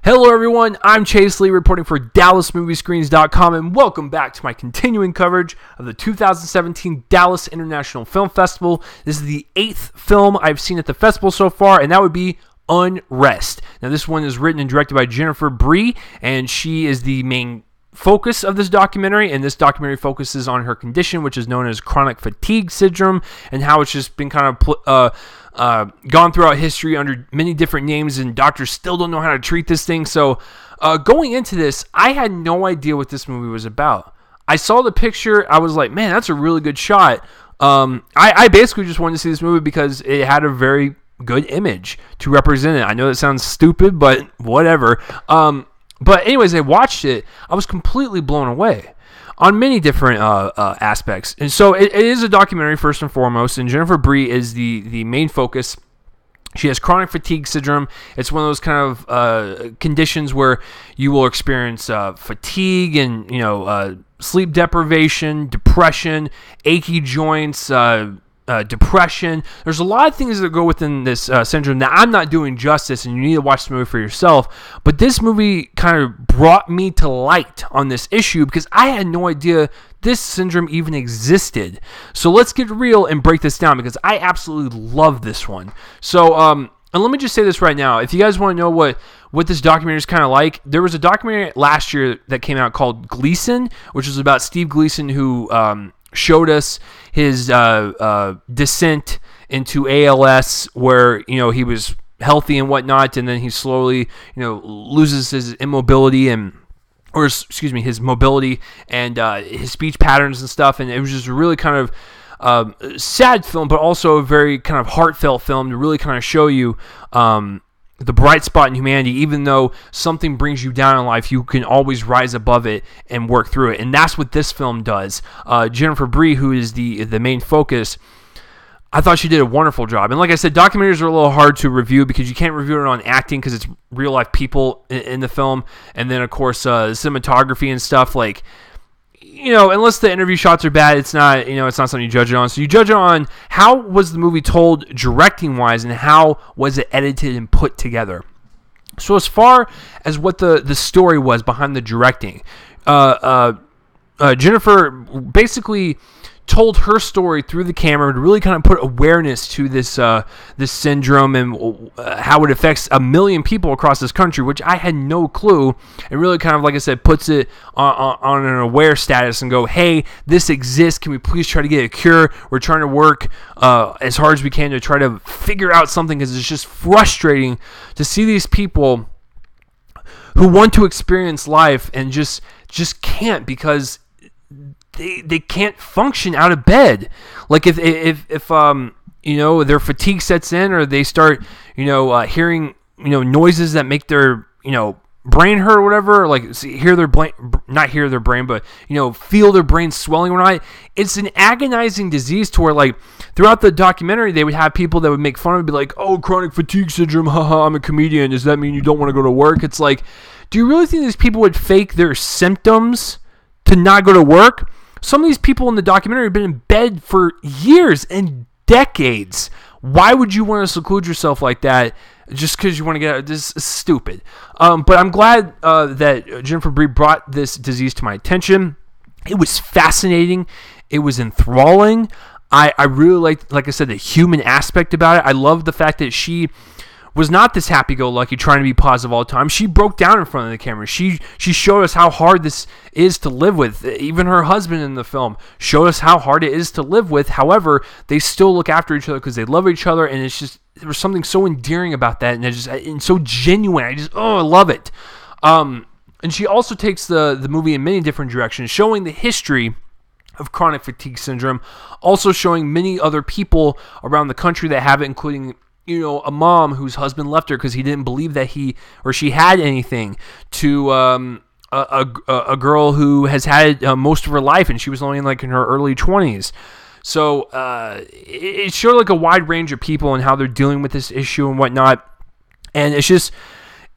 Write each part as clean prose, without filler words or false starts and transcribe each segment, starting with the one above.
Hello everyone, I'm Chase Lee reporting for DallasMoviescreens.com and welcome back to my continuing coverage of the 2017 Dallas International Film Festival. This is the 8th film I've seen at the festival so far, and that would be Unrest. Now this one is written and directed by Jennifer Brea, and she is the main focus of this documentary, and this documentary focuses on her condition, which is known as chronic fatigue syndrome, and how it's just been kind of gone throughout history under many different names, and doctors still don't know how to treat this thing. So going into this, I had no idea what this movie was about. I saw the picture, I was like, man, that's a really good shot. I basically just wanted to see this movie because it had a very good image to represent it. I know that sounds stupid, but whatever. But anyways, I watched it. I was completely blown away on many different aspects. And so it is a documentary first and foremost, and Jennifer Brea is the main focus. She has chronic fatigue syndrome. It's one of those kind of conditions where you will experience fatigue and sleep deprivation, depression, achy joints, depression. There's a lot of things that go within this syndrome that I'm not doing justice, and you need to watch the movie for yourself. But this movie kind of brought me to light on this issue because I had no idea this syndrome even existed. So let's get real and break this down because I absolutely love this one. So and let me just say this right now. If you guys want to know what this documentary is kind of like, there was a documentary last year that came out called Gleason, which was about Steve Gleason, who showed us his descent into ALS, where he was healthy and whatnot, and then he slowly loses his immobility his mobility and his speech patterns and stuff. And it was just a really kind of sad film, but also a very kind of heartfelt film to really kind of show you the bright spot in humanity. Even though something brings you down in life, you can always rise above it and work through it. And that's what this film does. Jennifer Brea, who is the main focus, I thought she did a wonderful job. And like I said, documentaries are a little hard to review because you can't review it on acting because it's real life people in the film. And then of course cinematography and stuff, like unless the interview shots are bad, it's not it's not something you judge it on. So you judge it on how was the movie told directing wise and how was it edited and put together. So as far as what the story was behind the directing, Jennifer basically told her story through the camera to really kind of put awareness to this syndrome and how it affects a million people across this country, which I had no clue. And really kind of, like I said, puts it on an aware status and go, hey, this exists. Can we please try to get a cure? We're trying to work as hard as we can to try to figure out something, because it's just frustrating to see these people who want to experience life and just can't, because they can't function out of bed. Like if their fatigue sets in, or they start hearing noises that make their brain hurt or whatever, like feel their brain swelling or not. It's an agonizing disease to where, like, throughout the documentary they would have people that would make fun of it, be like, oh, chronic fatigue syndrome, haha, I'm a comedian, does that mean you don't want to go to work? It's like, do you really think these people would fake their symptoms to not go to work? Some of these people in the documentary have been in bed for years and decades. Why would you want to seclude yourself like that just because you want to get out? This is stupid. But I'm glad that Jennifer Brea brought this disease to my attention. It was fascinating. It was enthralling. I really liked, like I said, the human aspect about it. I loved the fact that she was not this happy-go-lucky trying to be positive all the time. She broke down in front of the camera. She showed us how hard this is to live with. Even her husband in the film showed us how hard it is to live with. However, they still look after each other because they love each other, and it's just, there was something so endearing about that, and so genuine. I love it. And she also takes the movie in many different directions, showing the history of chronic fatigue syndrome, also showing many other people around the country that have it, including a mom whose husband left her because he didn't believe that he or she had anything, to a girl who has had it most of her life, and she was only in her early 20s. So it showed like a wide range of people and how they're dealing with this issue and whatnot. And it's just,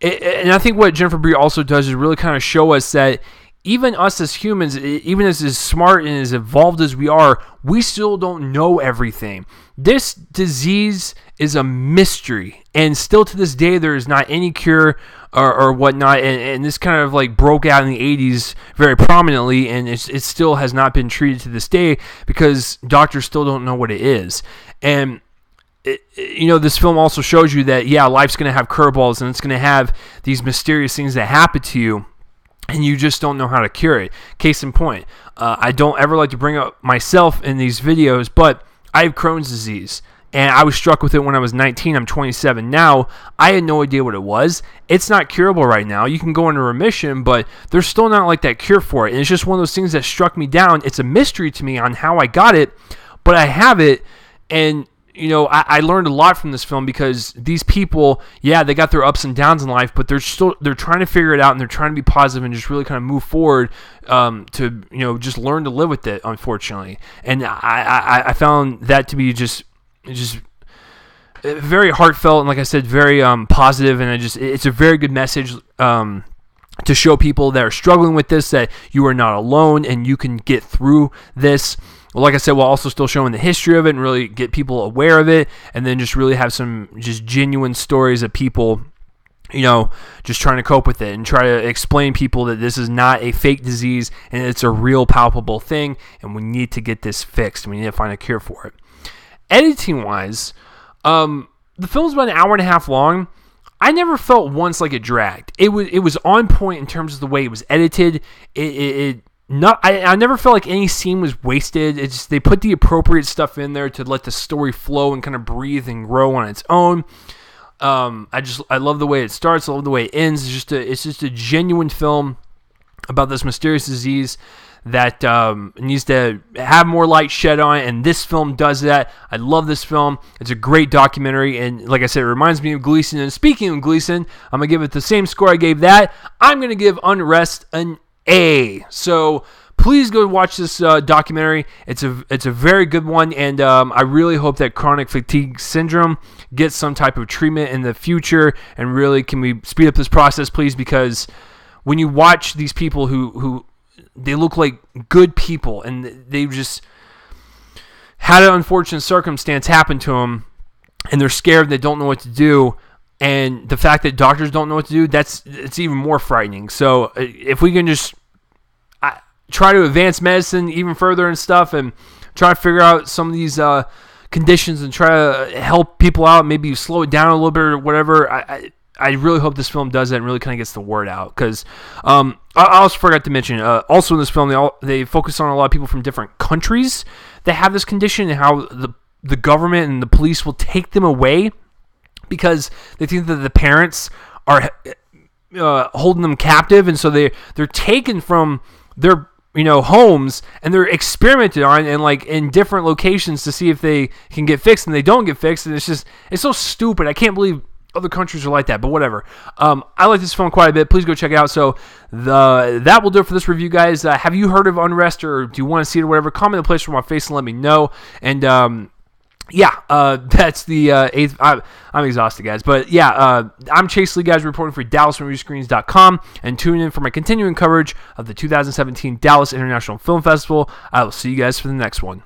and I think what Jennifer Brea also does is really kind of show us that even us as humans, even as smart and as evolved as we are, we still don't know everything. This disease is a mystery, and still to this day, there is not any cure or whatnot. And this kind of like broke out in the 80s very prominently, and it still has not been treated to this day because doctors still don't know what it is. And this film also shows you that, yeah, life's going to have curveballs, and it's going to have these mysterious things that happen to you, and you just don't know how to cure it. Case in point, I don't ever like to bring up myself in these videos, but I have Crohn's disease, and I was struck with it when I was 19. I'm 27 now. I had no idea what it was. It's not curable right now. You can go into remission, but there's still not like that cure for it. And it's just one of those things that struck me down. It's a mystery to me on how I got it, but I have it, and I learned a lot from this film because these people, yeah, they got their ups and downs in life, but they're trying to figure it out, and they're trying to be positive and just really kind of move forward to just learn to live with it, unfortunately. And I found that to be just very heartfelt, and like I said, very positive, and it's a very good message to show people that are struggling with this that you are not alone and you can get through this. Well, like I said, we'll also still showing the history of it and really get people aware of it, and then just really have some just genuine stories of people, just trying to cope with it and try to explain people that this is not a fake disease and it's a real palpable thing, and we need to get this fixed, and we need to find a cure for it. Editing-wise, the film's about an hour and a half long. I never felt once like it dragged. It was on point in terms of the way it was edited. I never felt like any scene was wasted. It's just they put the appropriate stuff in there to let the story flow and kind of breathe and grow on its own. I love the way it starts. I love the way it ends. It's just a genuine film about this mysterious disease that needs to have more light shed on it, and this film does that. I love this film. It's a great documentary, and like I said, it reminds me of Gleason. And speaking of Gleason, I'm going to give it the same score I gave that. I'm going to give Unrest an A. So please go watch this documentary. It's a very good one, and I really hope that chronic fatigue syndrome gets some type of treatment in the future, and really can we speed up this process, please, because when you watch these people who they look like good people, and they've just had an unfortunate circumstance happen to them, and they're scared, they don't know what to do, and the fact that doctors don't know what to do, it's even more frightening. So if we can just try to advance medicine even further and stuff, and try to figure out some of these conditions and try to help people out, maybe slow it down a little bit or whatever, I really hope this film does that and really kind of gets the word out. Because I also forgot to mention, also in this film, they focus on a lot of people from different countries that have this condition, and how the government and the police will take them away because they think that the parents are holding them captive, and so they're taken from their homes, and they're experimented on and like in different locations to see if they can get fixed, and they don't get fixed, and it's so stupid. I can't believe other countries are like that, but whatever. I like this film quite a bit. Please go check it out. So that will do it for this review, guys. Have you heard of Unrest, or do you want to see it or whatever? Comment in the place for my face and let me know. And that's the eighth. I'm exhausted, guys, but yeah, I'm Chase Lee, guys, reporting for DallasMovieScreens.com, and tune in for my continuing coverage of the 2017 Dallas International Film Festival. I will see you guys for the next one.